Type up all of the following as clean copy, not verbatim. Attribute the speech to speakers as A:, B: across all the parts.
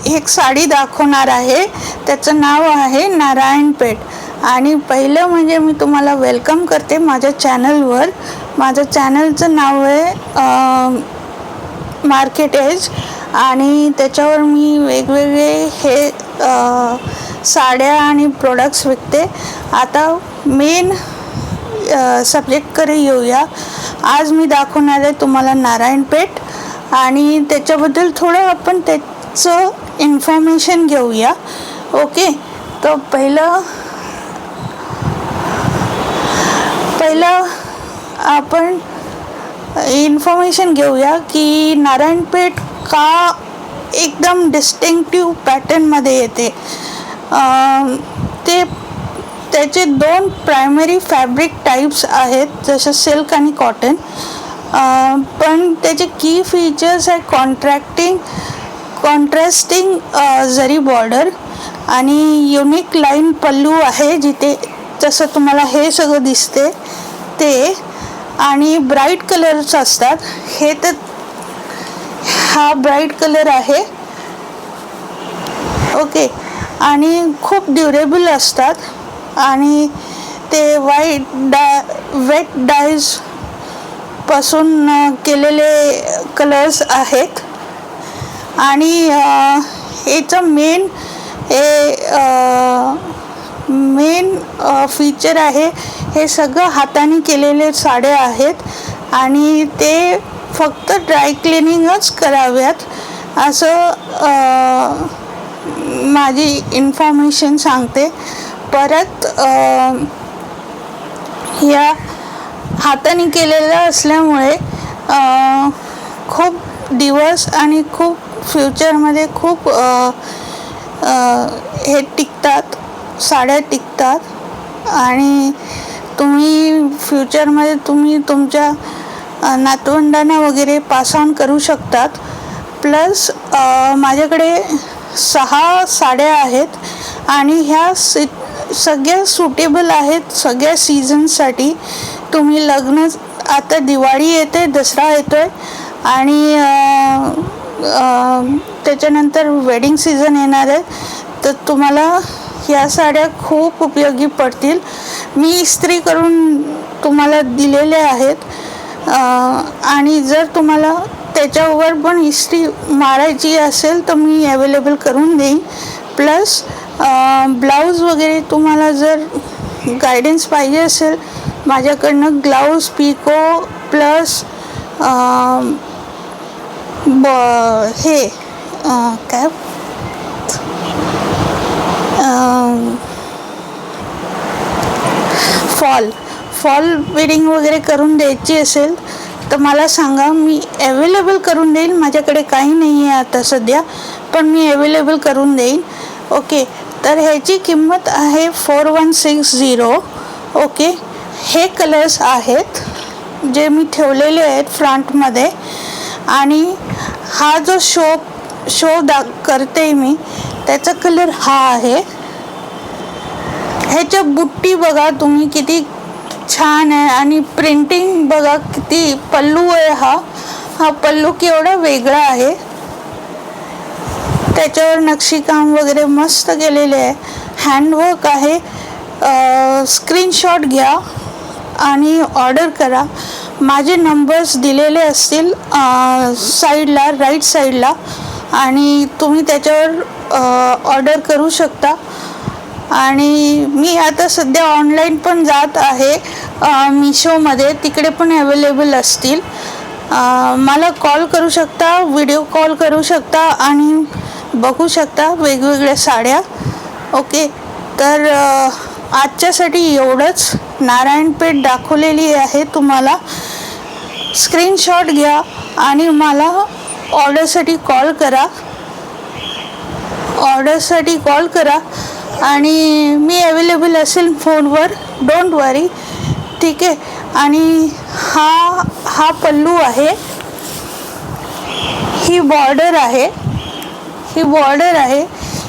A: एक साडी दाखवणार आहे. त्याचं नाव आहे नारायणपेठ. आणि पहिलं म्हणजे मी तुम्हाला वेलकम करते माझ्या चॅनलवर. माझं चॅनलचं नाव आहे मार्केट एज आणि त्याच्यावर मी वेगवेगळे हे साड्या आणि प्रोडक्ट्स विकते. आता मेन सब्जेक्टकडे येऊया. आज मी दाखवणार आहे तुम्हाला नारायणपेठ आणि त्याच्याबद्दल थोडं आपण त्याचं इन्फॉर्मेशन घेऊया. ओके, तर पहिलं आपण इन्फॉर्मेशन घेऊया की नारायणपेठ का एकदम डिस्टिंक्टिव्ह पॅटर्नमध्ये येते. त्याचे दोन प्रायमरी फॅब्रिक टाईप्स आहेत, जसं सिल्क आणि कॉटन. पण त्याचे की फीचर्स आहे कॉन्ट्रास्टिंग जरी बॉर्डर आणि युनिक लाईन पल्लू आहे, जिथे जसं तुम्हाला हे सगळं दिसते ते, आणि ब्राईट कलर्स असतात. हे तर हा ब्राईट कलर आहे. ओके, आणि खूप ड्युरेबल असतात आणि ते वेट डायज पासून केलेले कलर्स आहेत. आणि याचं मेन फीचर आहे हे सगळं हाताने केलेले साड्या आहेत आणि ते फक्त ड्राय क्लिनिंगच कराव्यात असं माझी इन्फॉर्मेशन सांगते. परत या हाताने केलेलं असल्यामुळे खूप दिवस आणि खूप फ्युचरमध्ये खूप हे टिकतात, साड्या टिकतात आणि तुम्ही फ्युचरमध्ये तुम्ही तुमच्या नातवंडांना वगैरे पास ऑन करू शकतात. प्लस माझ्याकडे 6 साड्या आहेत आणि ह्या सगळ्या सुटेबल आहेत सगळ्या सीझनसाठी. तुम्ही लग्न, आता दिवाळी येते, दसरा येतोय आणि त्याच्यानंतर वेडिंग सीझन येणार आहे, तर तुम्हाला ह्या साड्या खूप उपयोगी पडतील. मी इस्त्री करून तुम्हाला दिलेल्या आहेत आणि जर तुम्हाला त्याच्यावर पण इस्त्री मारायची असेल तर मी अवेलेबल करून देईन. प्लस ब्लाऊज वगैरे तुम्हाला जर गायडन्स पाहिजे असेल माझ्याकडनं, ग्लाऊज, पिको प्लस हे काय फॉल बिडिंग वगैरे करून द्यायची असेल तर मला सांगा, मी अवेलेबल करून देईन. माझ्याकडे काही नाही आहे आता सध्या, पण मी अवेलेबल करून देईन. ओके, तर ह्याची किंमत आहे 4160. ओके, हे कलर्स आहेत जे मी ठेवलेले आहेत फ्रंटमध्ये. आणि हा जो शो करते मी, त्याचा कलर हा आहे. ह्याच्या बुट्टी बघा तुम्ही किती छान आहे आणि प्रिंटिंग बघा किती. पल्लू आहे हा पल्लू केवढा वेगळा आहे. त्याच्यावर नक्षीकाम वगैरे मस्त केलेले आहे, हँडवर्क आहे. स्क्रीनशॉट घ्या आणि ऑर्डर करा. माझे नंबर्स दिलेले असतील साईडला, राईट साईडला, आणि तुम्ही त्याच्यावर ऑर्डर करू शकता. आणि मी आता सध्या ऑनलाईन पण जात आहे मिशोमध्ये, तिकडे पण अवेलेबल असतील. मला कॉल करू शकता, व्हिडिओ कॉल करू शकता आणि बघू शकता वेगवेगळ्या साड्या. ओके, तर आजच्यासाठी एवढंच. नारायणपेठ दाखवलेली आहे तुम्हाला. स्क्रीनशॉट घ्या आणि मला ऑर्डरसाठी कॉल करा आणि मी अवेलेबल असेल फोनवर, डोंट वरी. ठीक आहे. आणि हा पल्लू आहे, ही बॉर्डर आहे,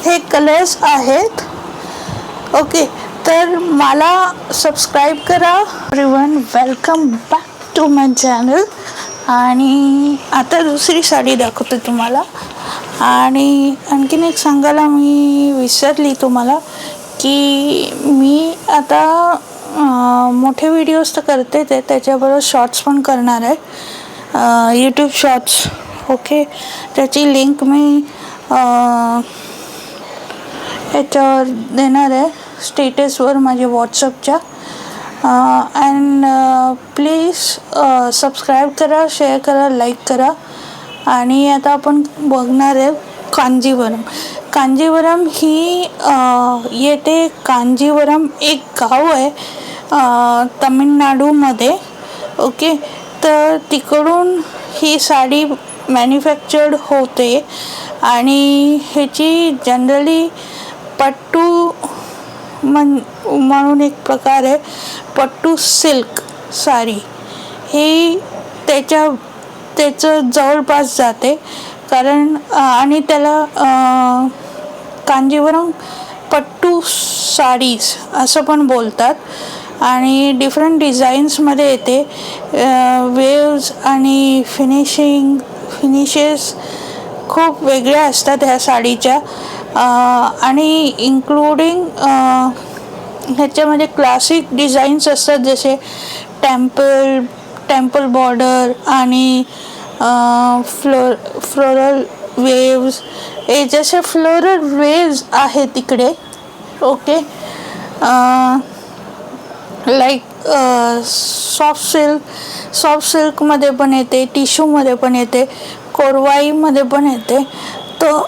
A: हे कलर्स आहेत. ओके, तर मला सबस्क्राईब करा. Everyone, welcome back to my channel. आणि आता दुसरी साडी दाखवते तुम्हाला. आणि आणखीन एक सांगायला मी विसरली तुम्हाला की मी आता मोठे व्हिडिओज तर करते ते त्याच्याबरोबर शॉर्ट्स पण करणार आहे, यूट्यूब शॉर्ट्स. ओके, त्याची लिंक मी याच्यावर देणार आहे स्टेटसवर माझ्या व्हॉट्सअपच्या. अँड प्लीज सबस्क्राईब करा, शेअर करा, लाईक करा. आणि आता आपण बघणार आहे कांजीवरम. कांजीवरम ही येते. कांजीवरम एक गाव आहे तमिळनाडूमध्ये. ओके, तर तिकडून ही साडी मॅन्युफॅक्चर्ड होते आणि ह्याची जनरली पट्टू म्हणून एक प्रकार आहे, पट्टू सिल्क साडी ही त्याचं जवळपास जाते. कारण आणि त्याला कांजीवरम पट्टू साडीज असं पण बोलतात. आणि डिफरंट डिझाईन्समध्ये येते. वेव्ज आणि फिनिशेस खूप वेगळ्या असतात ह्या साडीच्या. आणि इन्क्लुडिंग ह्याच्यामध्ये क्लासिक डिझाईन्स असतात, जसे टेम्पल बॉर्डर आणि फ्लोरल वेव्स. हे जसे फ्लोरल वेव्स आहेत तिकडे. ओके, लाईक सॉफ्ट सिल्कमध्ये पण येते, टिश्यूमध्ये पण येते, कोरवाईमध्ये पण येते. तर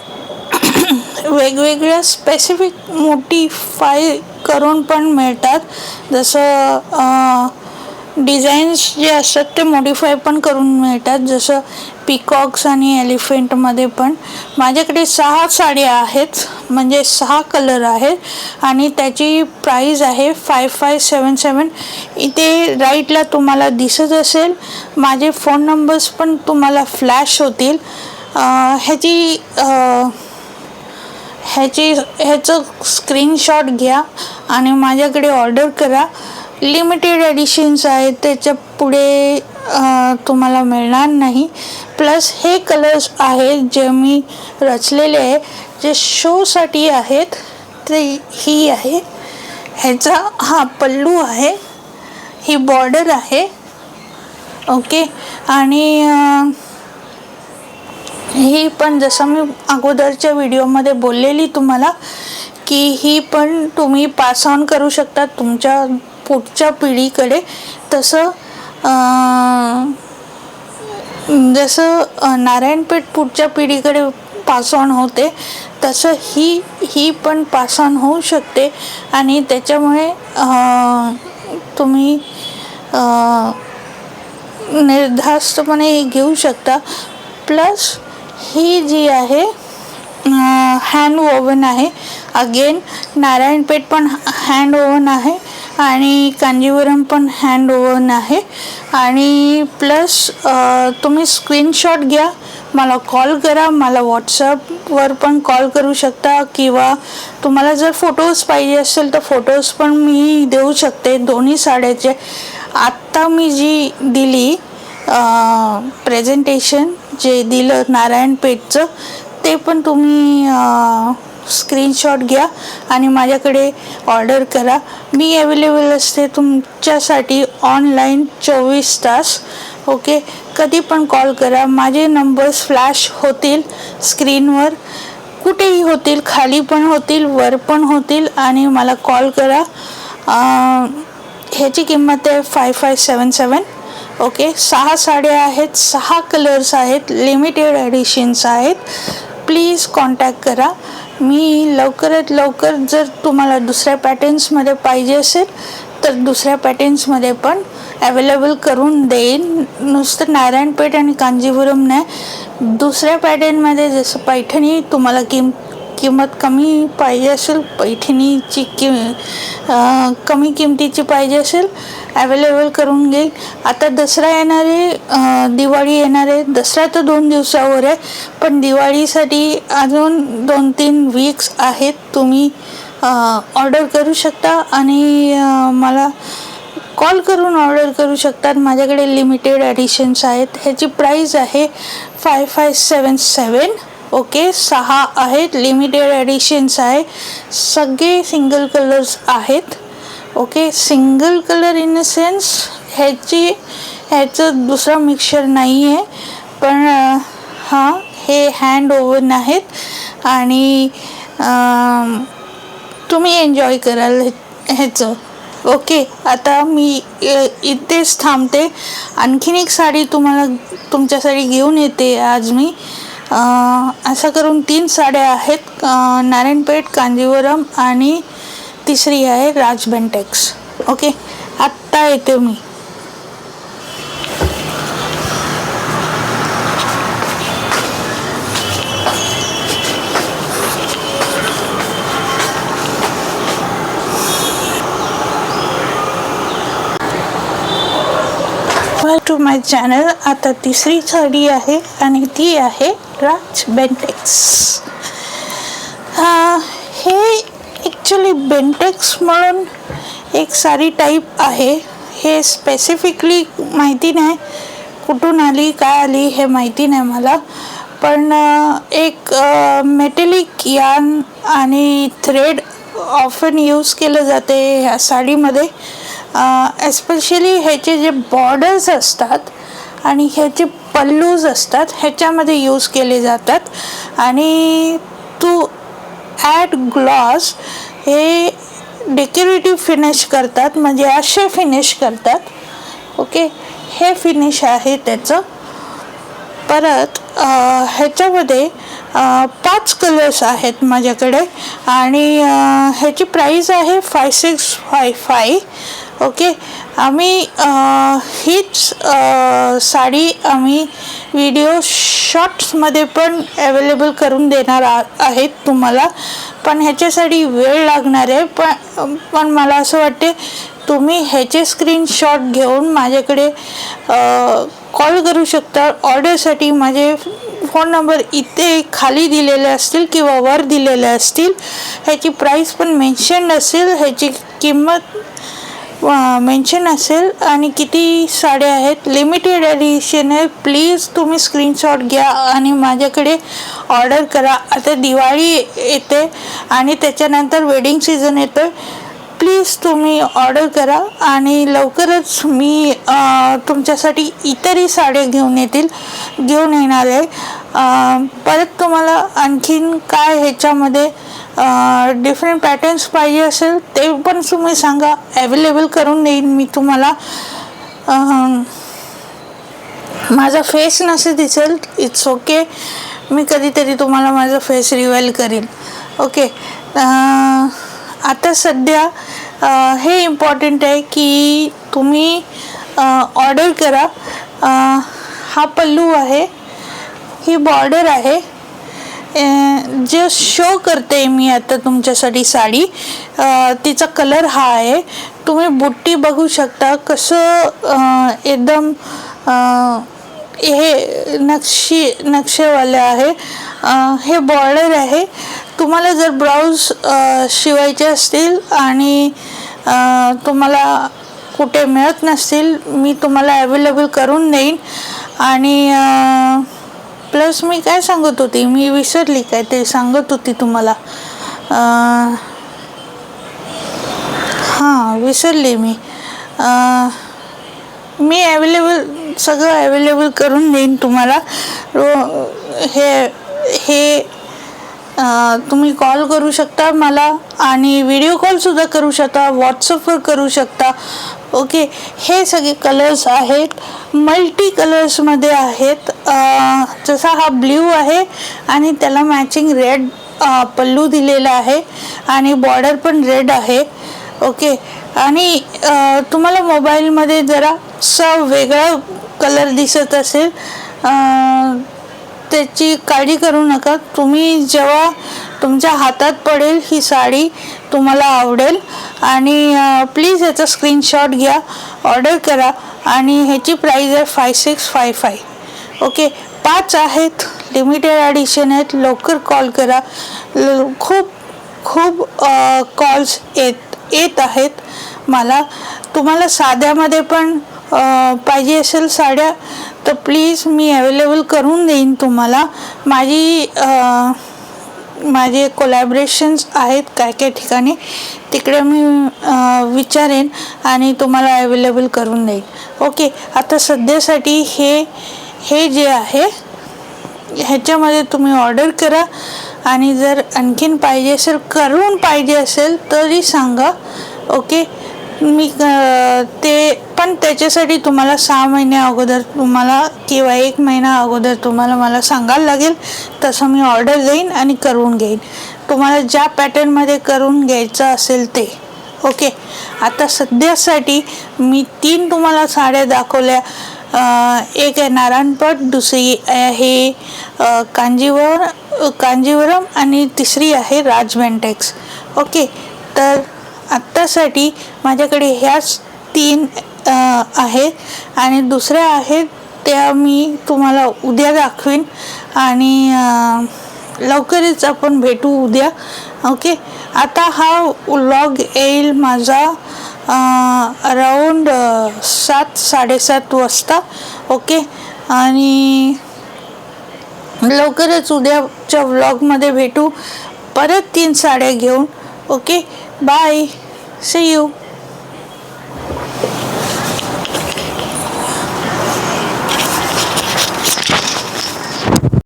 A: वेगवेगळ्या स्पेसिफिक मोटिफाय करून पण मिळतात. जसं डिझाईन्स जे असतात ते मॉडिफाय पण करून मिळतात, जसं पिकॉक्स आणि एलिफंटमध्ये पण. माझ्याकडे 6 साड्या आहेत, म्हणजे 6 कलर आहेत आणि त्याची प्राईस आहे 5577. इथे राईटला तुम्हाला दिसत असेल. माझे फोन नंबर्स पण तुम्हाला फ्लॅश होतील. ह्याचं स्क्रीनशॉट घ्या आणि माझ्याकडे ऑर्डर करा. लिमिटेड एडिशन्स आहेत, त्याच्या पुढे तुम्हाला मिळणार नाही. प्लस हे कलर्स आहेत जे मी रचलेले आहे, जे शोसाठी आहेत. ते ही आहे, ह्याचा हा पल्लू आहे, ही बॉर्डर आहे. ओके, आणि ही पण जसं मी अगोदरच्या व्हिडिओमध्ये बोललेली तुम्हाला की ही पण तुम्ही पास ऑन करू शकता तुमच्या पुढच्या पिढीकडे. जसं नारायणपेठ पुढच्या पिढीकडे पास ऑन होते, तसं ही पण पास ऑन होऊ शकते. आणि त्याच्यामुळे तुम्ही निर्धास्तपणे घेऊ शकता. प्लस ही जी आहे हँड वोवन आहे. अगेन नारायणपेठ पण हँड वोवन आहे आणि कांजीवरम पण हँड वोवन आहे. आणि प्लस तुम्ही स्क्रीनशॉट घ्या, मला कॉल करा. मला व्हॉट्सअपवर पण कॉल करू शकता, किंवा तुम्हाला जर फोटोज पाहिजे असेल तर फोटोज पण मी देऊ शकते दोन्ही साड्याचे. आत्ता मी जी दिली प्रेझेंटेशन जे दिलं नारायणपेठचं, ते पण तुम्ही स्क्रीनशॉट घ्या आणि माझ्याकडे ऑर्डर करा. मी अवेलेबल असते तुमच्यासाठी ऑनलाईन 24 तास. ओके, कधी पण कॉल करा. माझे नंबर्स फ्लॅश होतील स्क्रीनवर, कुठेही होतील, खाली पण होतील, वर पण होतील. आणि मला कॉल करा. ह्याची किंमत आहे 5577. ओके, 6 साड्या आहेत, 6 कलर्स आहेत, लिमिटेड एडिशन्स आहेत. प्लीज कॉन्टॅक्ट करा. मी लवकरात लवकर, जर तुम्हाला दुसऱ्या पॅटर्न्समध्ये पाहिजे असेल तर दुसऱ्या पॅटर्न्समध्ये पण अवेलेबल करून देईन. नुसतं नारायणपेठ आणि कांजीवरम नाही, दुसऱ्या पॅटर्नमध्ये जसं पैठणी तुम्हाला किंमत कमी पाहिजे असेल, पैठणीची कमी किमतीची पाहिजे असेल, अवेलेबल करून घेईल. आता दसरा येणार आहे, दिवाळी येणार आहे. दसरा तर 2 दिवसावर आहे, पण दिवाळीसाठी अजून 2-3 वीक्स आहेत. तुम्ही ऑर्डर करू शकता आणि मला कॉल करून ऑर्डर करू शकतात. माझ्याकडे लिमिटेड एडिशन्स आहेत. ह्याची प्राईस आहे 5577. ओके 6 आहेत, लिमिटेड एडिशन्स आहे, सगळे सिंगल कलर्स आहेत. Okay single colour in a sense ह्याचं दुसरा मिक्सचर नाही आहे, पण हां हे हँड ओव्हन आहेत आणि तुम्ही एन्जॉय कराल ह्याचं. ओके आता मी इथेच थांबते. आणखीन एक साडी तुमच्यासाठी घेऊन येते आज मी. असं करून 3 साड्या आहेत, नारायणपेठ, कांजीवरम आणि तिसरी आहे राज बेंटेक्स. ओके आत्ता येते मी. To my channel. आता तिसरी साडी आहे आणि ती आहे राज बेंटेक्स. हे ॲक्च्युली बेंटेक्स म्हणून एक साडी टाईप आहे. हे स्पेसिफिकली माहिती नाही कुठून आली काय आली हे माहिती नाही मला, पण एक मेटॅलिक यार्न आणि थ्रेड ऑफन यूज केलं जाते ह्या साडीमध्ये. एस्पेशली ह्याचे जे बॉर्डर्स असतात आणि ह्याचे पल्लूज असतात ह्याच्यामध्ये यूज केले जातात. आणि टू ॲड ग्लॉस हे डेकोरेटिव्ह फिनिश करतात, म्हणजे असे फिनिश करतात. ओके हे फिनिश आहे त्याचं. परत ह्याच्यामध्ये 5 कलर्स आहेत माझ्याकडे आणि ह्याची प्राईस आहे 5655. ओके आम्ही हीच साडी आम्ही व्हिडिओ शॉर्ट्समध्ये पण अवेलेबल करून देणार आहेत तुम्हाला, पण ह्याच्यासाठी वेळ लागणार आहे. पण मला असं वाटते तुम्ही ह्याचे स्क्रीनशॉट घेऊन माझ्याकडे कॉल करू शकता ऑर्डरसाठी. माझे फोन नंबर इथे खाली दिलेले असतील किंवा वर दिलेले असतील. ह्याची प्राईस पण मेन्शन असेल, ह्याची किंमत मेन्शन असेल आणि किती साड्या आहेत. लिमिटेड एडिशन आहे. प्लीज तुम्ही स्क्रीनशॉट घ्या आणि माझ्याकडे ऑर्डर करा. आता दिवाळी येते आणि त्याच्यानंतर वेडिंग सीझन येतं. प्लीज तुम्ही ऑर्डर करा आणि लवकरच मी तुमच्यासाठी इतरही साड्या घेऊन येणार आहे. परत तुम्हाला आणखीन काय ह्याच्यामध्ये डिफरंट पॅटर्न्स पाहिजे असेल ते पण तुम्ही सांगा, अवेलेबल करून देईन मी तुम्हाला. माझा फेस नसे दिसेल इट्स ओके, मी कधीतरी तुम्हाला माझा फेस रिव्हील करीन. ओके आता सध्या हे इम्पॉर्टंट आहे की तुम्ही ऑर्डर करा. हा पल्लू आहे, ही बॉर्डर आहे, जे शो करते मी आता तुमच्यासाठी साडी. तिचा कलर हा आहे. तुम्ही बुट्टी बघू शकता कसं एकदम हे नक्षेवाले आहे. हे बॉर्डर आहे. तुम्हाला जर ब्लाऊज शिवायचे असतील आणि तुम्हाला कुठे मिळत नसतील मी तुम्हाला अवेलेबल करून देईन. आणि प्लस मी काय सांगत होती, मी विसरली काय ते सांगत होती तुम्हाला. हां विसरली मी. सगळं अवेलेबल करून देईन तुम्हाला. हे तुम्ही कॉल करू शकता मला आणि व्हिडिओ कॉलसुद्धा करू शकता, व्हॉट्सअपवर करू शकता. ओके हे सगळे कलर्स आहेत, मल्टी कलर्समध्ये आहेत. जसा हा ब्ल्यू आहे आणि त्याला मॅचिंग रेड पल्लू दिलेला आहे आणि बॉर्डर पण रेड आहे. ओके आणि तुम्हाला मोबाईलमध्ये जरा वेगळा कलर दिसत असेल त्याची काळजी करू नका. तुम्ही जेव्हा तुमच्या हातात पडेल ही साडी तुम्हाला आवडेल. आणि प्लीज ह्याचा स्क्रीनशॉट घ्या, ऑर्डर करा आणि ह्याची प्राईस आहे 5655. ओके 5 आहेत, लिमिटेड एडिशन आहेत. लवकर कॉल करा. खूप कॉल्स येत आहेत मला. तुम्हाला साध्यामध्ये पण पाहिजे असेल साड्या तर प्लीज मी अवेलेबल करून देईन तुम्हाला. माझे कोलॅबरेशन्स आहेत काय काय ठिकाणी, तिकडे मी विचारेन आणि तुम्हाला अवेलेबल करून देईन. ओके, आता सध्यासाठी हे जे आहे ह्याच्यामध्ये तुम्ही ऑर्डर करा. आणि जर आणखीन पाहिजे असेल, करून पाहिजे असेल तरी सांगा. ओके, मी ते पण त्याच्यासाठी तुम्हाला 6 महिन्या अगोदर किंवा 1 महिना अगोदर तुम्हाला मला सांगायला लागेल. तसं मी ऑर्डर देईन आणि करून घेईन, तुम्हाला ज्या पॅटर्नमध्ये करून घ्यायचं असेल ते. ओके, आता सध्यासाठी मी 3 तुम्हाला साड्या दाखवल्या. एक आहे नारायणपट, दुसरी आहे कांजीवरम आणि तिसरी आहे राजवेंटेक्स. ओके, तर आत्तासाठी माझ्याकडे ह्याच 3 आहेत आणि दुसऱ्या आहेत त्या मी तुम्हाला उद्या दाखवीन. आणि लवकरच आपण भेटू उद्या. ओके, आता हा व्लॉग येईल माझा अराऊंड 7-7:30 वाजता. ओके, आणि लवकरच उद्याच्या व्लॉगमध्ये भेटू परत 3 साड्या घेऊन. Okay, bye, see you.